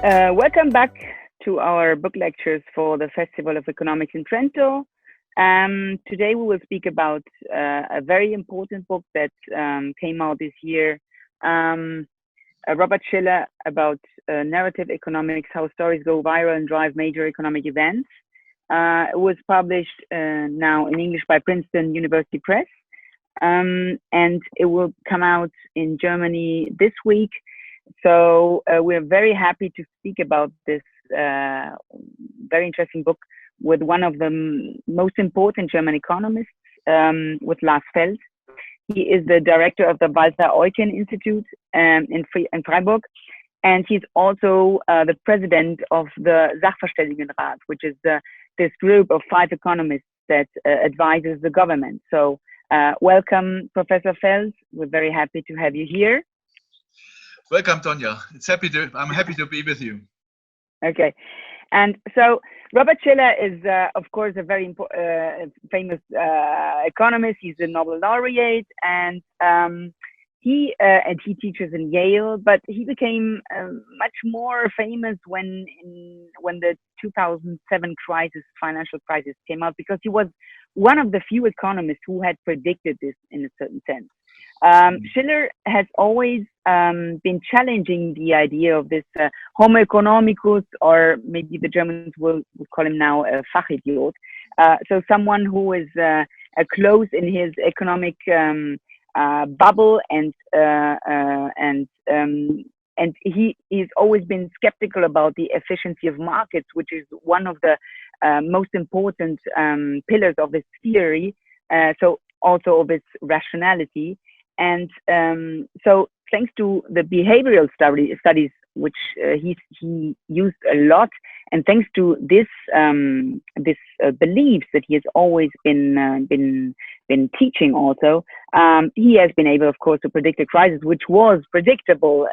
Welcome back to our book lectures for the Festival of Economics in Trento. Today we will speak about a very important book that came out this year, Robert Schiller, about narrative economics, how stories go viral and drive major economic events. It was published now in English by Princeton University Press, and it will come out in Germany this week. So we're very happy to speak about this very interesting book with one of the most important German economists, with Lars Feld. He is the director of the Walter Eucken Institute in Freiburg, and he's also the president of the Sachverständigenrat, which is this group of 5 economists that advises the government. So welcome, Professor Feld. We're very happy to have you here. Welcome, Tonia. I'm happy to be with you. Okay, and so Robert Schiller is, of course, a very famous economist. He's a Nobel laureate, and he teaches in Yale. But he became much more famous when the 2007 financial crisis, came out, because he was one of the few economists who had predicted this in a certain sense. Schiller has always been challenging the idea of this Homo economicus, or maybe the Germans will call him now a Fachidiot. So someone who is close in his economic bubble, and he's always been skeptical about the efficiency of markets, which is one of the most important pillars of his theory. So also of its rationality. And so thanks to the behavioral studies, which he used a lot, and thanks to this beliefs that he has always been teaching also, he has been able, of course, to predict a crisis, which was predictable.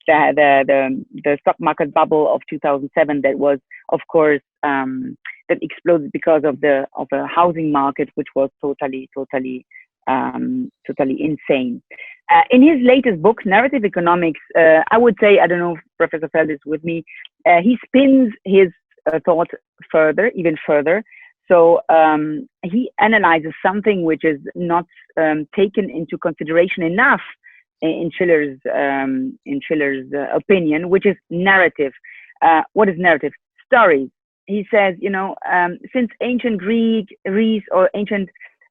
The stock market bubble of 2007, that was, of course, that exploded because of a housing market which was totally insane. In his latest book, Narrative Economics, I would say, I don't know if Professor Feld is with me, he spins his thought even further. So he analyzes something which is not taken into consideration enough in Schiller's opinion, which is narrative. What is narrative? Stories. He says, since ancient Greece or ancient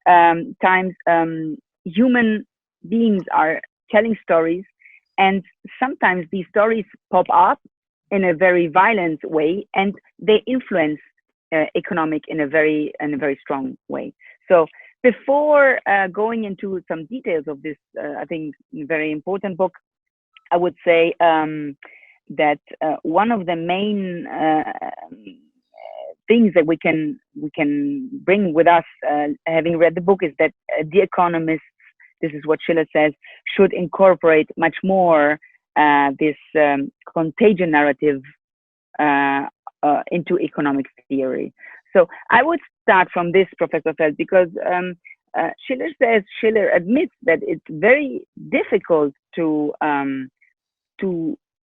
times, human beings are telling stories, and sometimes these stories pop up in a very violent way, and they influence economic in a very strong way. So before going into some details of this, I think, very important book, I would say that one of the main things that we can bring with us, having read the book, is that the economists, this is what Schiller says, should incorporate much more this contagion narrative into economic theory. So I would start from this, Professor Feld, because Schiller admits that it's very difficult to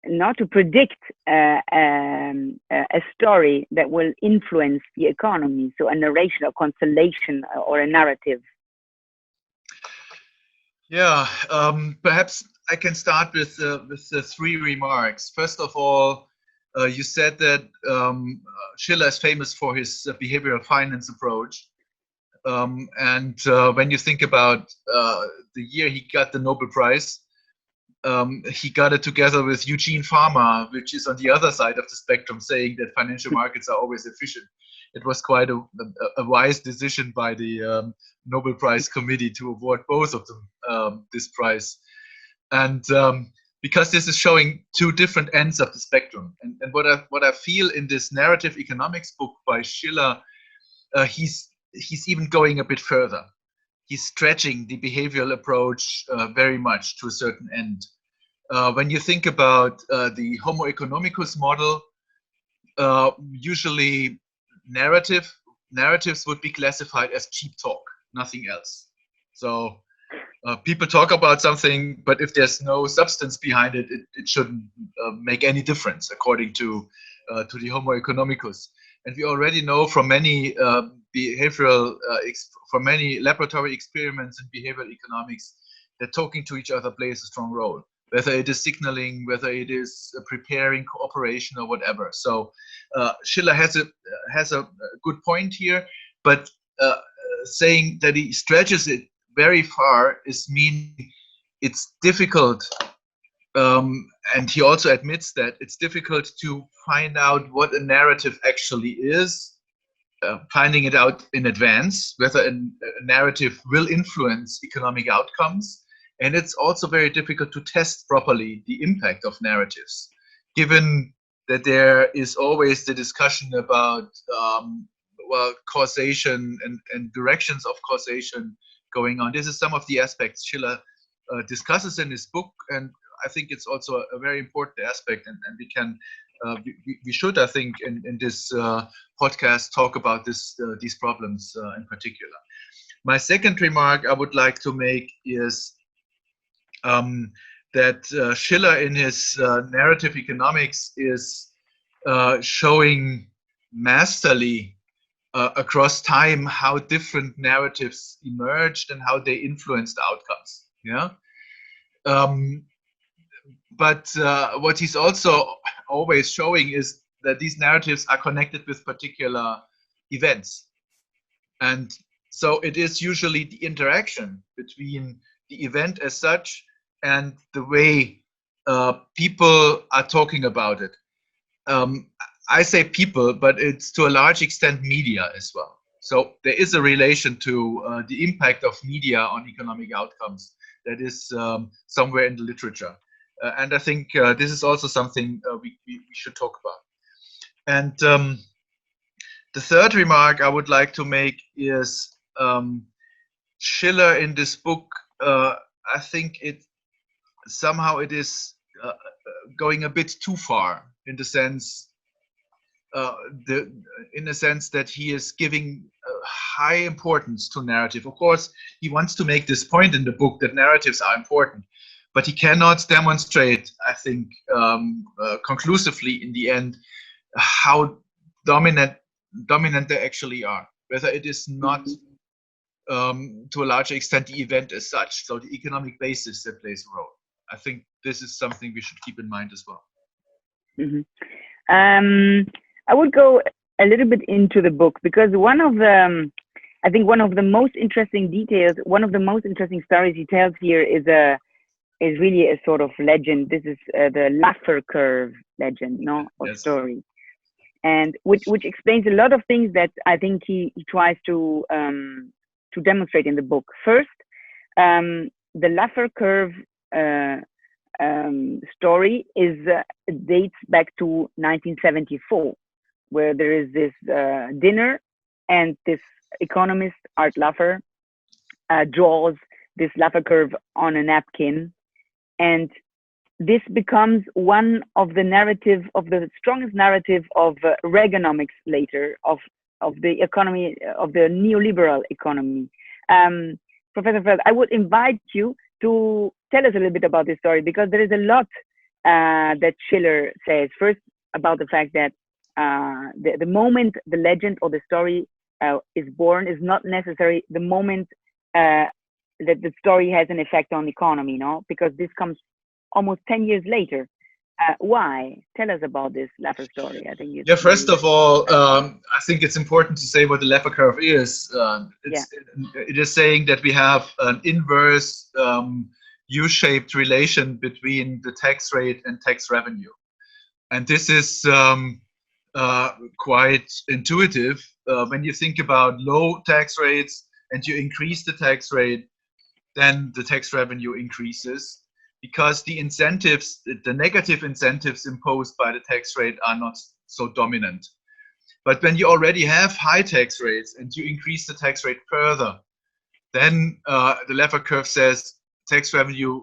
not to predict a story that will influence the economy, so a narration, a constellation, or a narrative. Yeah, perhaps I can start with the 3 remarks. First of all, you said that Schiller is famous for his behavioral finance approach, and when you think about the year he got the Nobel Prize, he got it together with Eugene Fama, which is on the other side of the spectrum, saying that financial markets are always efficient. It was quite a wise decision by the Nobel Prize Committee to award both of them this prize. And because this is showing 2 different ends of the spectrum. And what I feel in this narrative economics book by Schiller, he's even going a bit further. He's stretching the behavioral approach very much to a certain end. When you think about the Homo economicus model, usually narratives would be classified as cheap talk, nothing else. So People talk about something, but if there's no substance behind it, it shouldn't make any difference, according to the Homo economicus. And we already know from many from many laboratory experiments in behavioral economics that talking to each other plays a strong role, whether it is signaling, whether it is preparing cooperation or whatever. So Schiller has a good point here, but saying that he stretches it very far is meaning it's difficult, and he also admits that it's difficult to find out what a narrative actually is, finding it out in advance, whether a narrative will influence economic outcomes. And it's also very difficult to test properly the impact of narratives, given that there is always the discussion about causation and directions of causation going on. This is some of the aspects Schiller discusses in his book, and I think it's also a very important aspect, and we can we should, I think, in this podcast talk about these problems in particular. My second remark I would like to make is that Schiller in his narrative economics is showing masterly across time how different narratives emerged and how they influenced the outcomes. Yeah. But what he's also always showing is that these narratives are connected with particular events. And so it is usually the interaction between the event as such and the way people are talking about it. I say people, but it's to a large extent media as well. So there is a relation to the impact of media on economic outcomes that is somewhere in the literature. And I think this is also something we should talk about. And the third remark I would like to make is Schiller in this book, I think it is going a bit too far in the sense that he is giving high importance to narrative. Of course, he wants to make this point in the book that narratives are important, but he cannot demonstrate, I think, conclusively in the end how dominant they actually are. Whether it is not to a large extent the event as such, so the economic basis that plays a role. I think this is something we should keep in mind as well. I would go a little bit into the book because one of the most interesting details, one of the most interesting stories he tells here is really a sort of legend. This is the Laffer curve legend, or yes. story, and which explains a lot of things that I think he tries to demonstrate in the book. First, the Laffer curve story dates back to 1974, where there is this dinner, and this economist Art Laffer draws this Laffer curve on a napkin, and this becomes one of the strongest narrative of Reaganomics later, of the economy, of the neoliberal economy. Professor Feld, I would invite you to tell us a little bit about this story, because there is a lot that Schiller says. First, about the fact that the moment the legend or the story is born is not necessarily the moment that the story has an effect on the economy, because this comes almost 10 years later. Why? Tell us about this Laffer story. I think first of all, I think it's important to say what the Laffer curve is. It is saying that we have an inverse U-shaped relation between the tax rate and tax revenue. And this is quite intuitive. When you think about low tax rates and you increase the tax rate, then the tax revenue increases, because the incentives, the negative incentives imposed by the tax rate are not so dominant. But when you already have high tax rates and you increase the tax rate further, then the Laffer curve says tax revenue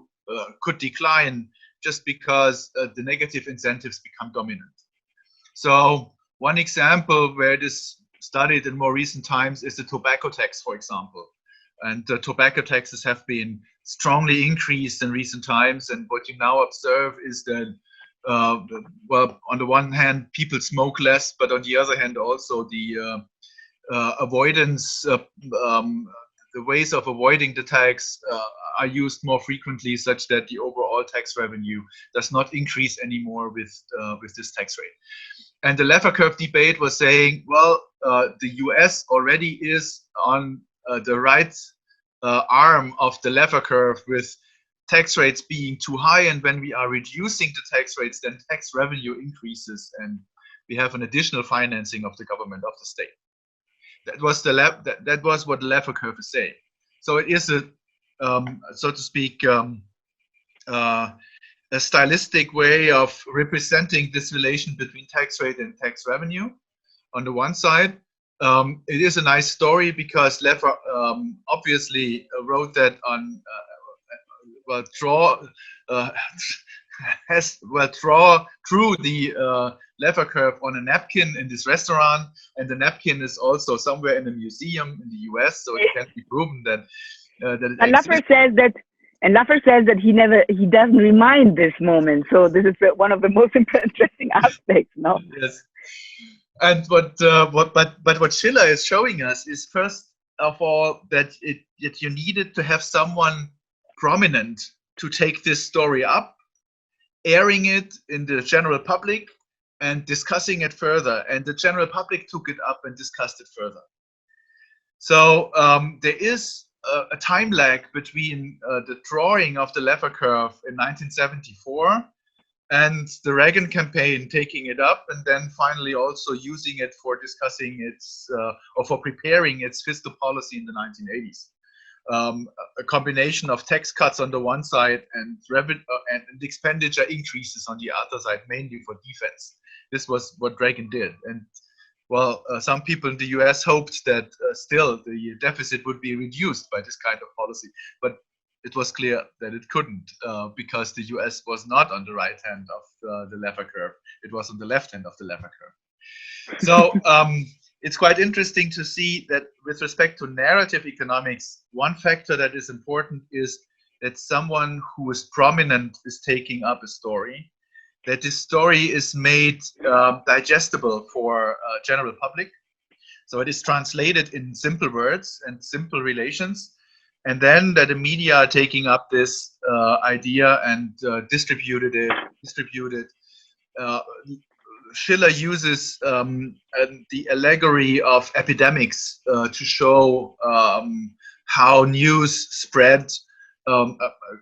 could decline just because the negative incentives become dominant. So one example where it is studied in more recent times is the tobacco tax, for example, And tobacco taxes have been strongly increased in recent times. And what you now observe is that, well, on the one hand, people smoke less, but on the other hand, also the avoidance, the ways of avoiding the tax are used more frequently, such that the overall tax revenue does not increase anymore with this tax rate. And the lever curve debate was saying, well, the US already is on the right arm of the lever curve, with tax rates being too high, and when we are reducing the tax rates, then tax revenue increases, and we have an additional financing of the government, of the state. That was that was what the lever curve is saying. So it is a, so to speak, a stylistic way of representing this relation between tax rate and tax revenue. On the one side, it is a nice story because Lever obviously wrote that on draw through the lever curve on a napkin in this restaurant, and the napkin is also somewhere in a museum in the US, so it can be proven that that it exists. And Laffer says that he doesn't remind this moment. So this is one of the most interesting aspects, no? Yes. And what Schiller is showing us is, first of all, that you needed to have someone prominent to take this story up, airing it in the general public and discussing it further. And the general public took it up and discussed it further. So there is a time lag between the drawing of the lever curve in 1974 and the Reagan campaign taking it up, and then finally also using it for discussing its or for preparing its fiscal policy in the 1980s. A combination of tax cuts on the one side and expenditure increases on the other side, mainly for defense. This was what Reagan did. And well, some people in the US hoped that still the deficit would be reduced by this kind of policy, but it was clear that it couldn't, because the US was not on the right hand of the lever curve. It was on the left hand of the lever curve. So it's quite interesting to see that with respect to narrative economics, one factor that is important is that someone who is prominent is taking up a story, that this story is made digestible for general public. So it is translated in simple words and simple relations, and then that the media are taking up this idea and distributed it. Schiller uses the allegory of epidemics to show how news spread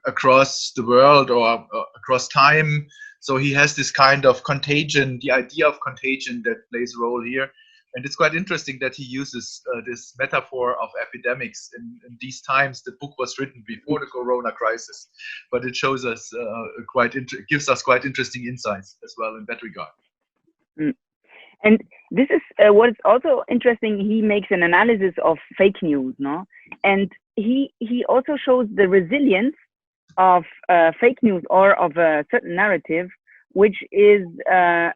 across the world or across time. So he has this kind of contagion, the idea of contagion, that plays a role here. And it's quite interesting that he uses this metaphor of epidemics in these times. The book was written before the Corona crisis, but it shows us gives us quite interesting insights as well in that regard. And this is what is also interesting. He makes an analysis of fake news, no? And he also shows the resilience of fake news or of a certain narrative, which is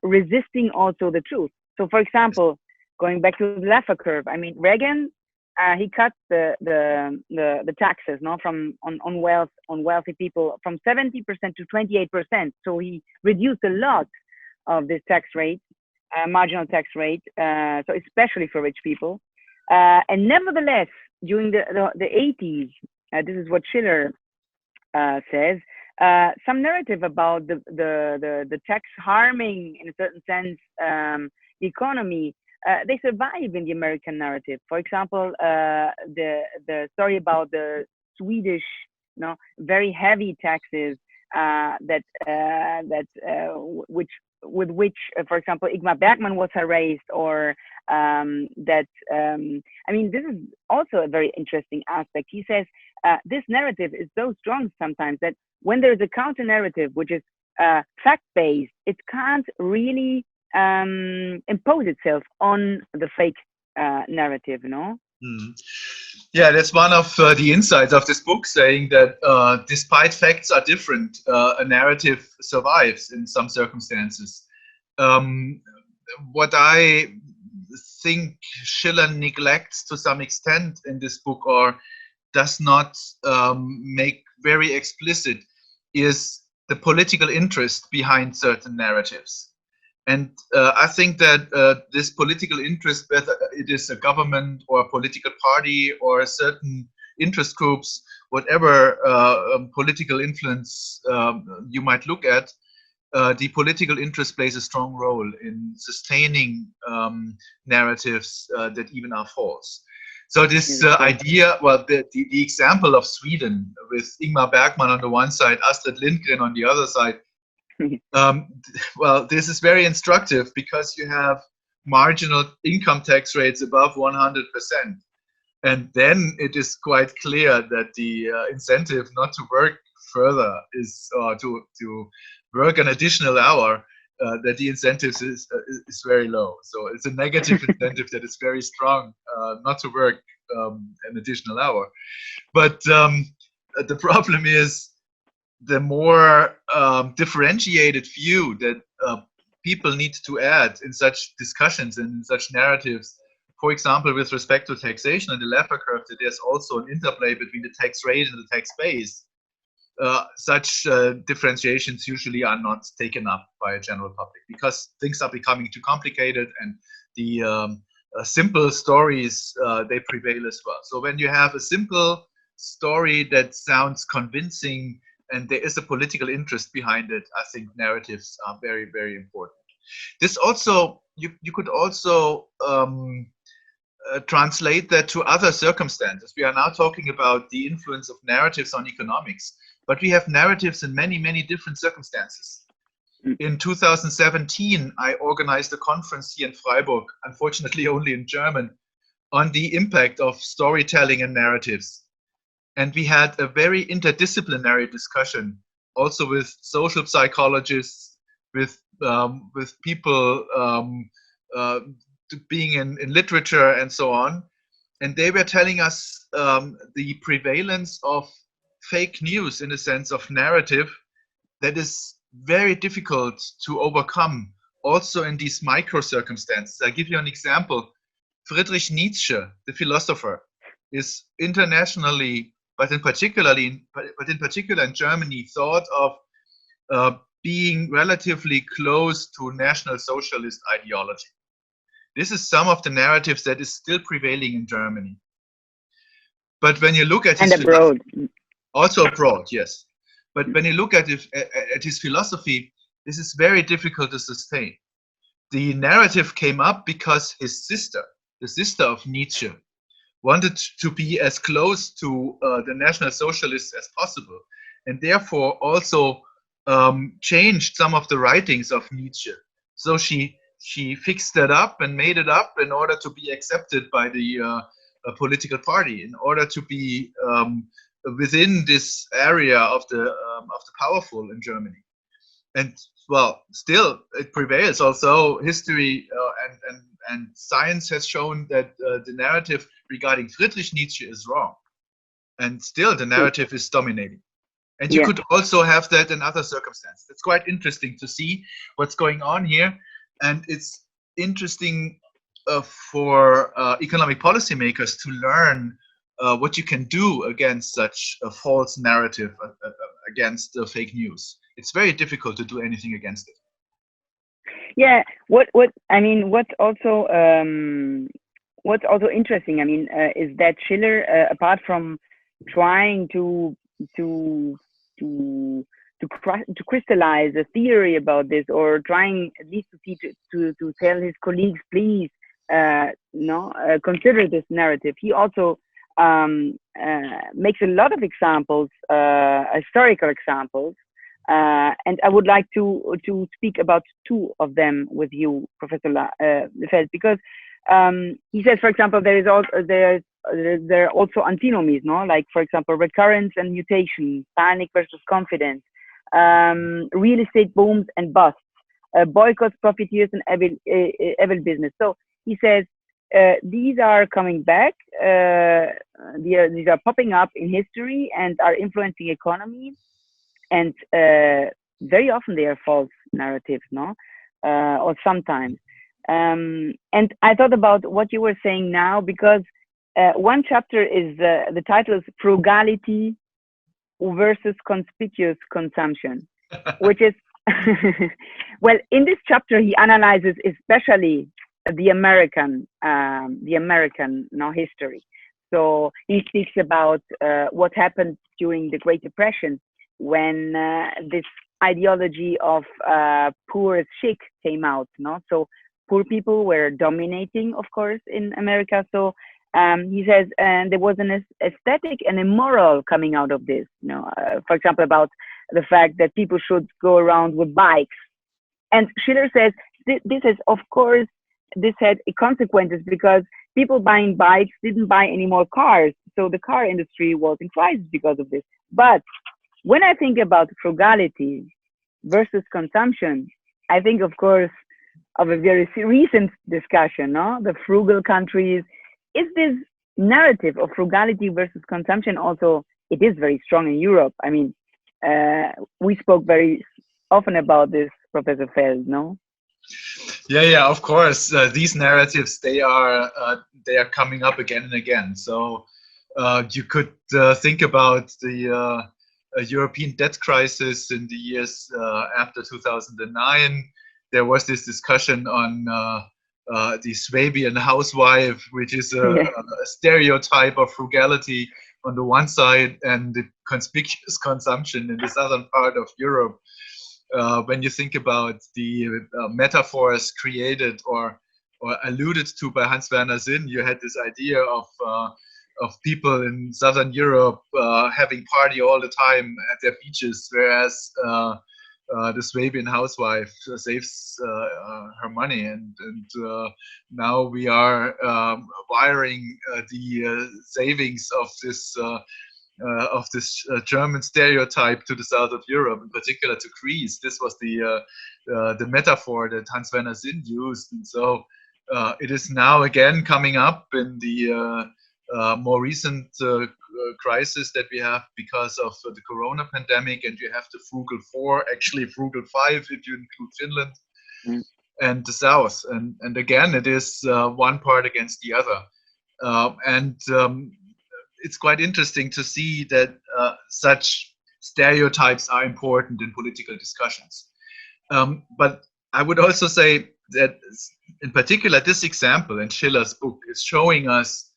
resisting also the truth. So, for example, going back to the lever curve, I mean, Reagan, he cut the taxes, no, on wealthy people from 70% to 28%. So he reduced a lot of this tax rate, marginal tax rate, so especially for rich people. And nevertheless, during the 80s, this is what Schiller says, some narrative about the tax harming, in a certain sense, the economy, they survive in the American narrative. For example, the story about the Swedish, very heavy taxes with which, for example, Ingmar Bergman was erased, or I mean, this is also a very interesting aspect. He says this narrative is so strong sometimes that when there is a counter narrative which is fact-based, it can't really impose itself on the fake narrative, Yeah, that's one of the insights of this book, saying that despite facts are different, a narrative survives in some circumstances. What I think Schiller neglects to some extent in this book, or does not make very explicit is the political interest behind certain narratives. And I think that this political interest, whether it is a government or a political party or a certain interest groups, whatever political influence you might look at, the political interest plays a strong role in sustaining narratives that even are false. So this idea, well, the example of Sweden with Ingmar Bergman on the one side, Astrid Lindgren on the other side, well, this is very instructive because you have marginal income tax rates above 100%. And then it is quite clear that the incentive not to work further is to work an additional hour, that the incentive is very low. So it's a negative incentive that is very strong not to work an additional hour. But the problem is the more differentiated view that people need to add in such discussions and in such narratives. For example, with respect to taxation and the Laffer curve, that there's also an interplay between the tax rate and the tax base. Such differentiations usually are not taken up by a general public because things are becoming too complicated, and the simple stories they prevail as well. So when you have a simple story that sounds convincing and there is a political interest behind it, I think narratives are very, very important. This also, you could also translate that to other circumstances. We are now talking about the influence of narratives on economics, but we have narratives in many, many different circumstances. In 2017, I organized a conference here in Freiburg, unfortunately only in German, on the impact of storytelling and narratives. And we had a very interdisciplinary discussion, also with social psychologists, with people being in literature and so on. And they were telling us the prevalence of fake news in a sense of narrative that is very difficult to overcome, also in these micro circumstances. I'll give you an example. Friedrich Nietzsche, the philosopher, is internationally, but in particular in Germany, thought of being relatively close to National Socialist ideology. This is some of the narratives that is still prevailing in Germany. But when you look at his abroad, also abroad, yes. But when you look at his philosophy, this is very difficult to sustain. The narrative came up because his sister, the sister of Nietzsche, wanted to be as close to the National Socialists as possible, and therefore also changed some of the writings of Nietzsche. So she fixed that up and made it up in order to be accepted by the political party, in order to be within this area of the powerful in Germany. And well, still it prevails. Also, history and science has shown that the narrative regarding Friedrich Nietzsche is wrong, and still the narrative is dominating. And you could also have that in other circumstances. It's quite interesting to see what's going on here, and it's interesting for economic policymakers to learn what you can do against such a false narrative, against fake news. It's very difficult to do anything against it. Yeah, what's also interesting, is that Schiller, apart from trying to crystallize a theory about this, or trying at least to tell his colleagues, please, consider this narrative, he also makes a lot of examples, historical examples. And I would like to speak about two of them with you, Professor Feld, because he says, for example, there are also antinomies, like, for example, recurrence and mutation, panic versus confidence, real estate booms and busts, boycotts, profiteers, and evil business. So he says these are coming back. These are popping up in history and are influencing economy. And very often they are false narratives, or sometimes. And I thought about what you were saying now, because one chapter is the title is Frugality versus Conspicuous Consumption, which is well, in this chapter he analyzes especially the American history. So he speaks about what happened during the Great Depression when this ideology of poor is chic came out. No, so poor people were dominating, of course, in America. So he says, and there was an aesthetic and a moral coming out of this. For example, about the fact that people should go around with bikes. And Schiller says this is, of course, this had consequences because people buying bikes didn't buy any more cars. So the car industry was in crisis because of this. But when I think about frugality versus consumption, I think, of course, of a very recent discussion, no? The frugal countries. Is this narrative of frugality versus consumption also, it is very strong in Europe. I mean, we spoke very often about this, Professor Feld, no? Yeah, of course. These narratives, they are coming up again and again. So you could think about the European debt crisis in the years after 2009. There was this discussion on the Swabian housewife, which is a stereotype of frugality on the one side and the conspicuous consumption in the southern part of Europe. When you think about the metaphors created or alluded to by Hans Werner Sinn, you had this idea of people in southern Europe having party all the time at their beaches, whereas the Swabian housewife saves her money, and now we are wiring the savings of this German stereotype to the south of Europe, in particular to Greece. This was the metaphor that Hans Werner Sinn used, and so it is now again coming up in the more recent crisis that we have because of the Corona pandemic, and you have the frugal 4, actually frugal 5 if you include Finland, and the south, and again it is one part against the other, and it's quite interesting to see that such stereotypes are important in political discussions. But I would also say that in particular this example in Schiller's book is showing us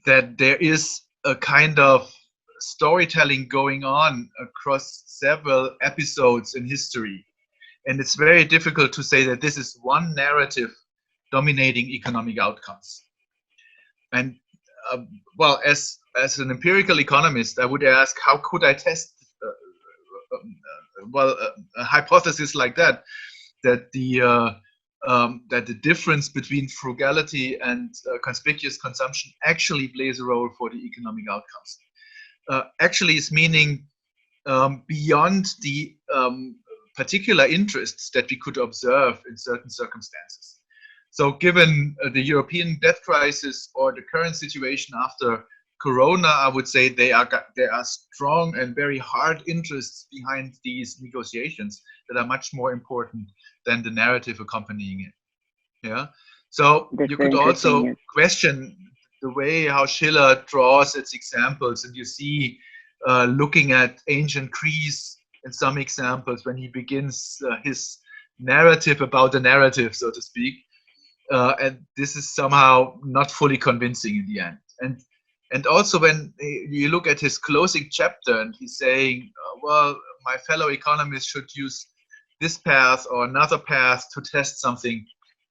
that there is a kind of storytelling going on across several episodes in history. And it's very difficult to say that this is one narrative dominating economic outcomes. And well, as an empirical economist, I would ask, how could I test a hypothesis like that the difference between frugality and conspicuous consumption actually plays a role for the economic outcomes. Actually, is meaning beyond the particular interests that we could observe in certain circumstances. So given the European debt crisis or the current situation after Corona, I would say there are strong and very hard interests behind these negotiations that are much more important than the narrative accompanying it. Yeah. So you could also question the way how Schiller draws its examples, and you see looking at ancient Greece in some examples when he begins his narrative about the narrative, so to speak. And this is somehow not fully convincing in the end. And also when you look at his closing chapter and he's saying, well, my fellow economists should use this path or another path to test something,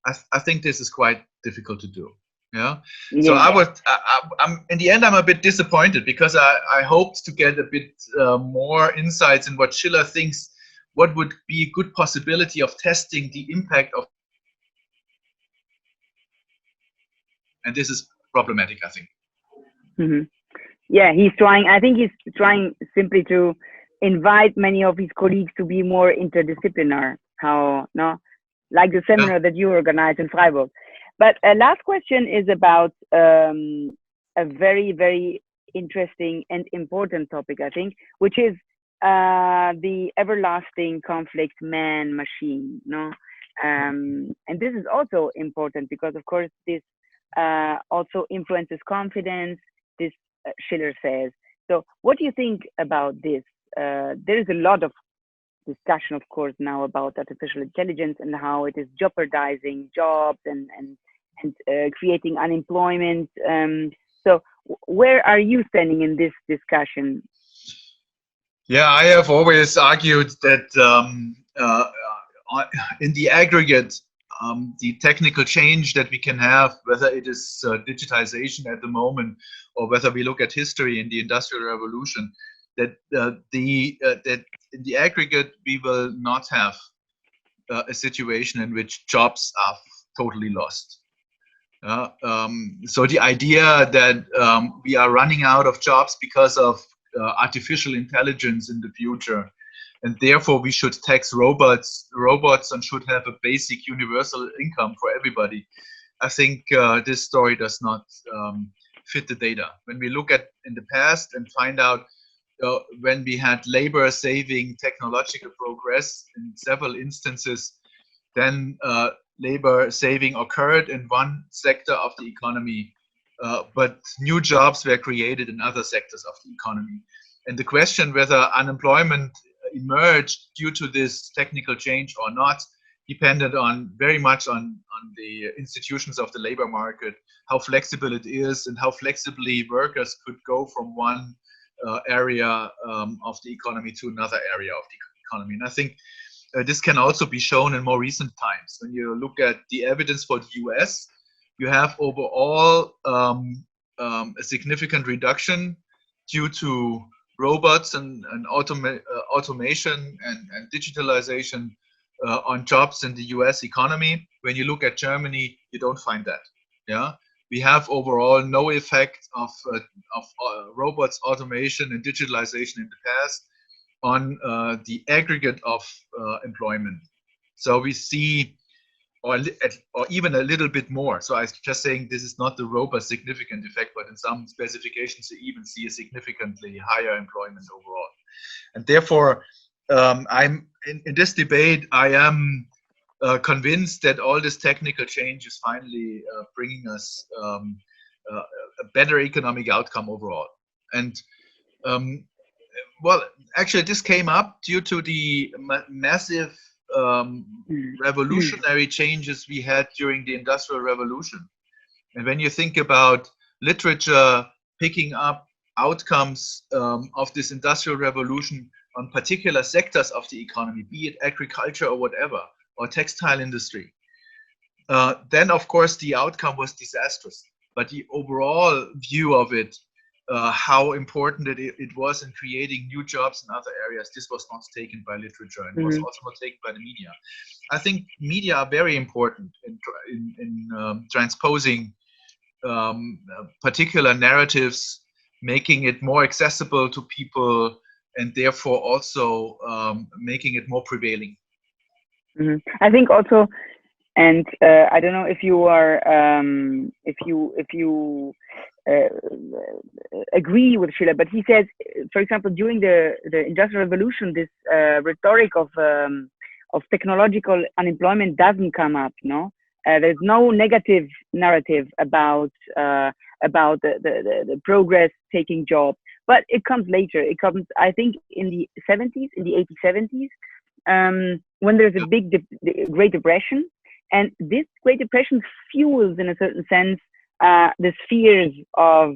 I think this is quite difficult to do. Yeah. So I'm in the end, I'm a bit disappointed because I hoped to get a bit more insights in what Schiller thinks, what would be a good possibility of testing the impact of. And this is problematic, I think. Mm-hmm. Yeah, I think he's trying simply to invite many of his colleagues to be more interdisciplinary, like the seminar that you organized in Freiburg. But last question is about a very, very interesting and important topic, I think, which is the everlasting conflict man-machine. And this is also important because, of course, this also influences confidence. This Schiller says. So, what do you think about this? There is a lot of discussion, of course, now about artificial intelligence and how it is jeopardizing jobs and creating unemployment. So, where are you standing in this discussion? Yeah, I have always argued that in the aggregate, the technical change that we can have, whether it is digitization at the moment or whether we look at history in the Industrial Revolution, that that in the aggregate we will not have a situation in which jobs are totally lost. So the idea that we are running out of jobs because of artificial intelligence in the future, and therefore we should tax robots and should have a basic universal income for everybody. I think this story does not fit the data. When we look at in the past and find out when we had labor saving technological progress in several instances, then labor saving occurred in one sector of the economy, but new jobs were created in other sectors of the economy. And the question whether unemployment emerged due to this technical change or not depended on very much on the institutions of the labor market, how flexible it is, and how flexibly workers could go from one area of the economy to another area of the economy. And I think this can also be shown in more recent times. When you look at the evidence for the US, you have overall a significant reduction due to robots and automation and digitalization on jobs in the US economy. When you look at Germany, you don't find that. Yeah, we have overall no effect of robots, automation, and digitalization in the past on the aggregate of employment. So we see, or even a little bit more. So I was just saying this is not the robust significant effect, but in some specifications you even see a significantly higher employment overall. And therefore, I'm in this debate, I am convinced that all this technical change is finally bringing us a better economic outcome overall. And well, actually, this came up due to the massive revolutionary changes we had during the Industrial Revolution. And when you think about literature picking up outcomes of this Industrial Revolution on particular sectors of the economy, be it agriculture or whatever, or textile industry, then of course the outcome was disastrous. But the overall view of it, how important it was in creating new jobs in other areas, this was not taken by literature, and was also not taken by the media. I think media are very important in transposing particular narratives, making it more accessible to people, and therefore also making it more prevailing. I think also, and I don't know if you are, if you agree with Schiller, but he says, for example, during the Industrial Revolution, this rhetoric of technological unemployment doesn't come up. No, there's no negative narrative about the progress taking jobs, but it comes later. It comes, I think, in the 70s, in the 80s, 70s, when there's a big Great Depression, and this Great Depression fuels, in a certain sense, the fears of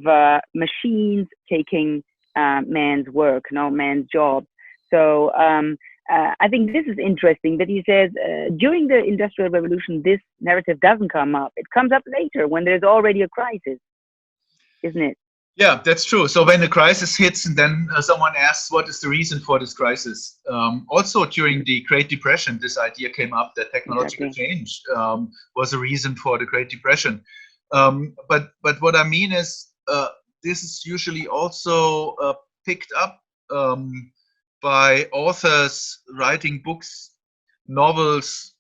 machines taking man's work, man's job. So I think this is interesting that he says during the Industrial Revolution, this narrative doesn't come up. It comes up later when there's already a crisis, isn't it? Yeah, that's true. So when the crisis hits, and then someone asks, what is the reason for this crisis? Also during the Great Depression, this idea came up that technological change was a reason for the Great Depression. But what I mean is, this is usually also picked up by authors writing books, novels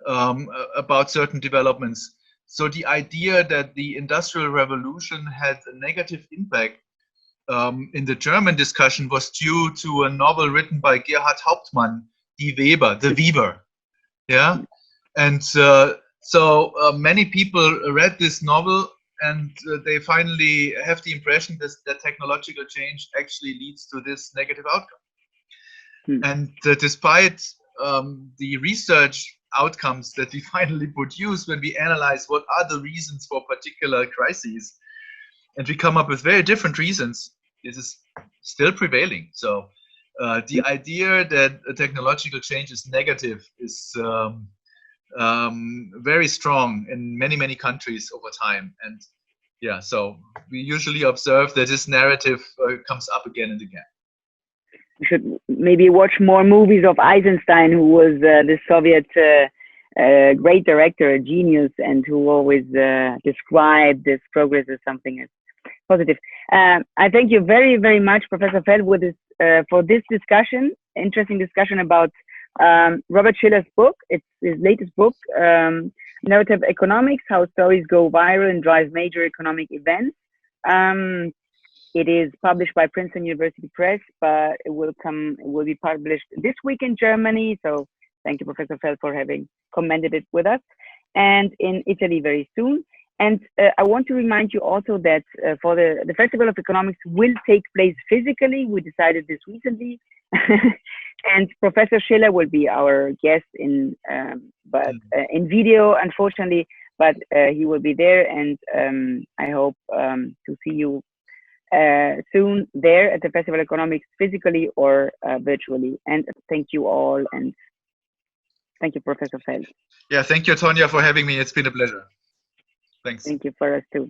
about certain developments. So the idea that the Industrial Revolution had a negative impact in the German discussion was due to a novel written by Gerhard Hauptmann, Die Weber, The Weaver. Yeah, and so many people read this novel and they finally have the impression that technological change actually leads to this negative outcome. And despite the research outcomes that we finally produce when we analyze what are the reasons for particular crises, and we come up with very different reasons, this is still prevailing. So the idea that a technological change is negative is very strong in many countries over time. And yeah, so we usually observe that this narrative comes up again and again. You should maybe watch more movies of Eisenstein, who was the Soviet great director, a genius, and who always described this progress as something as positive. I thank you very much, Professor Feld, with this, for this discussion, interesting discussion about Robert Schiller's book. It's his latest book, Narrative Economics: How Stories Go Viral and Drive Major Economic Events. It is published by Princeton University Press, but it will be published this week in Germany. So thank you, Professor Feld, for having commended it with us, and in Italy very soon. And I want to remind you also that for the Festival of Economics will take place physically. We decided this recently, and Professor Schiller will be our guest in video, unfortunately, but he will be there, and I hope to see you soon there at the Festival of Economics, physically or virtually. And thank you all, and thank you, Professor Feld. Yeah, thank you, Tonia, for having me. It's been a pleasure. Thanks. Thank you for us too.